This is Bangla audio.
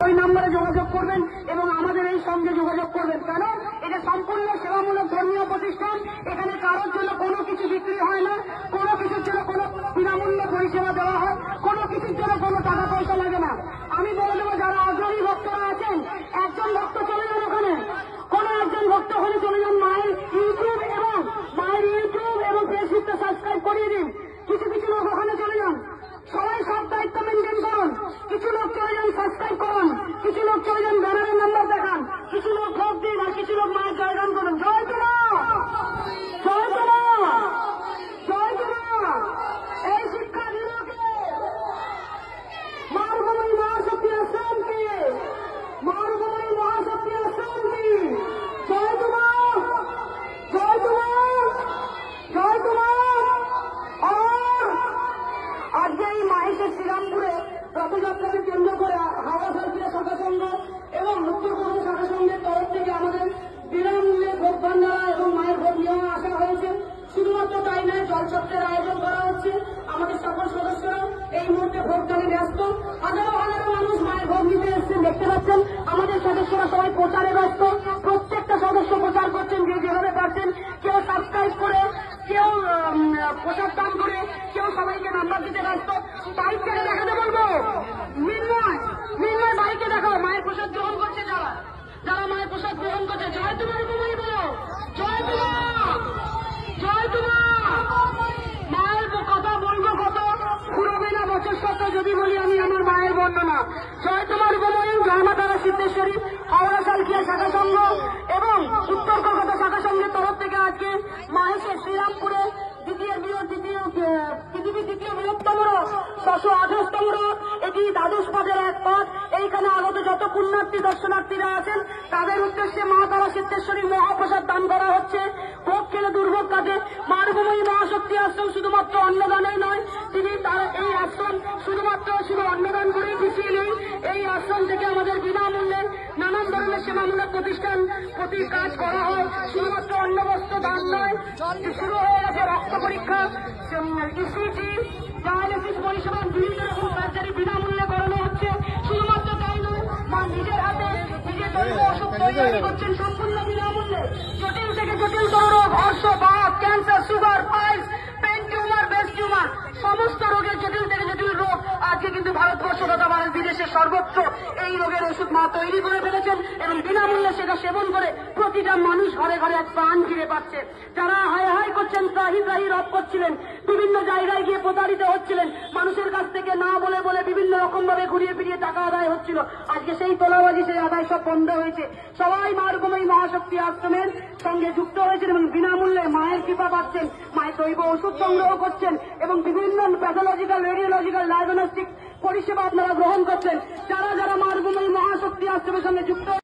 ওই নম্বরে যোগাযোগ করবেন এবং আমাদের এই সঙ্গে যোগাযোগ করবেন। কেন? এটা সম্পূর্ণ সেবামূলক ধর্মীয় প্রতিষ্ঠান। এখানে কারোর জন্য কোনো কিছু বিক্রি হয় না, কোনো কিছুর জন্য কোনো বিনামূল্যে পরিষেবা দেওয়া হয়, কোনো কিছুর জন্য কোনো টাকা পয়সা লাগে না। আমি বলে দেবো, যারা আগ্রহী ভক্তরা আছেন, একজন ভক্ত চলে যান ওখানে, কোন একজন ভক্ত ওখানে চলে যান, মায়ের ইউটিউব এবং ফেসবুকটা সাবস্ক্রাইব করিয়ে দিন। কিছু কিছু লোক ওখানে চলে যান, সবাই সব দায়িত্ব মেনটেন করুন। কিছু লোক চলে যান সাবস্ক্রাইব করুন, কিছু লোক চলে যান ব্যানারের নাম্বার দেখান, কিছু লোক ভোট দিন, আর কিছু লোক মায়ের জয়গান করুন। জয় তোমা, জয় তোমা, জয় তোমা। এই শিক্ষা দিল কে? মারভূমি মহাশক্তি আশ্রমকে, মারভূমি মহাশক্তি আশ্রমকে। জয় তোমা, জয় তোমা, জয় তোমা। আজকে এই মাহেশের শ্রীরামপুরে রথযাত্রাকে কেন্দ্র করে হাওড়া সার্কিটের শাখা সংঘ এবং উত্তর পূর্ব শাখা সংঘের তরফ থেকে আমাদের বিনামূল্যে ভোগ ভান্ডারা এবং মায়ের ভোগ নেওয়া আসা হয়েছে। শুধুমাত্র তাই নয়, জলচক্রের আয়োজন করা হচ্ছে। আমাদের সকল সদস্যরা এই মুহূর্তে ভোগদানে ব্যস্ত। হাজারো হাজারো মানুষ মায়ের ভোগ নিতে এসছেন, দেখতে পাচ্ছেন। আমাদের সদস্যরা সবাই প্রচারে ব্যস্ত, প্রত্যেকটা সদস্য প্রচার করছেন যে যেভাবে পারছেন। কেউ সাবস্ক্রাইব করে, কেউ প্রসাদ দান করে, কেউ সবাইকে নাম্বার দিতে ব্যস্ত। বাইক থেকে দেখাতে বলবো, মিনময় বাইকে দেখো মায়ের প্রসাদ গ্রহণ করছে, যারা যারা মায়ের প্রসাদ গ্রহণ করছে। জয় তোমার ঘুমাই বলো, জয় তোমা, জয় তোমা। মায়ের কথা বলবো কত, ফুরবে না বছর শত যদি বলি আমি আমার মায়ের বর্ণনা। জয় তোমার ঘুমাই, জয় মা তারা সিদ্ধেশ্বরী, হাওড়া সালকিয়া শাখা সংঘ এবং উত্তর কলকাতা শাখা সংঘের তরফ থেকে আজকে মাহেশের শ্রীরামপুরে পৃথিবীর দ্বিতীয় বৃহত্তম 628তম রথ, এটি দ্বাদশ পদের এক পথ। এইখানে আগত যত পুণ্যার্থী দর্শনার্থীরা আছেন তাদের উদ্দেশ্যে মা তারা সিদ্ধেশ্বরী মহাপ্রসাদ দান করা হচ্ছে। ভোগ খেলে দুর্ভোগ কাটে। মারভূমি মহাশক্তি আশ্রম শুধুমাত্র অন্নদানই নয়, তিনি তার এই আশ্রম শুধু অন্নদান করেই পিছিয়ে নেই। এই আশ্রম থেকে আমাদের বিনামূল্যে নানান ধরনের সেবামূলক প্রতিষ্ঠান প্রতি কাজ করা হয়। শুধুমাত্র অন্ন বস্ত্র দান নয়, শুরু হয়ে গেছে রক্ত পরীক্ষা, ইসিজি, ডায়ালিসিস পরিষেবা, বিভিন্ন রকম সার্জারি বিনামূল্যে করানো হচ্ছে। শুধুমাত্র তাই নয়, মা নিজের হাতে নিজের জৈব ওষুধ তৈরি করছেন সম্পূর্ণ বিনামূল্যে। জটিল থেকে জটিলতর রোগ, অর্শ, বাত, cancer, sugar, piles, pain tumour, breast tumour, সমস্ত রোগের জটিল থেকে জটিল রোগ আজকে কিন্তু ভারতবর্ষ তথা বিদেশের সর্বত্র এই রোগের ওষুধ মা তৈরি করে ফেলেছেন এবং বিনামূল্যে সেটা সেবন করে প্রতিটা মানুষ ঘরে ঘরে এক প্রাণ ফিরে পাচ্ছে। যারা হায় হায় করছেন, ত্রাহি ত্রাহি রব করছিলেন, বিভিন্ন জায়গায় গিয়ে প্রতারিত হচ্ছিলেন, মানুষের কাছ থেকে না বলে বলে বিভিন্ন রকম ভাবে ঘুরিয়ে ফিরিয়ে টাকা আদায় হচ্ছিল, আজকে সেই তোলাবাজি, সেই আদায় সব বন্ধ হয়েছে। সবাই মারভূমি মহাশক্তি আশ্রমের সঙ্গে যুক্ত হয়েছেন এবং বিনামূল্যে মায়ের কৃপা পাচ্ছেন। মায়ের জৈব ওষুধ সংগ্রহ করছেন এবং বিভিন্ন প্যাথোলজিক্যাল, রেডিওলজিক্যাল, ডায়াগনস্টিক পরিষেবা আপনারা গ্রহণ করছেন। যারা যারা মারভূমি মহাশক্তি আশ্রমের সঙ্গে যুক্ত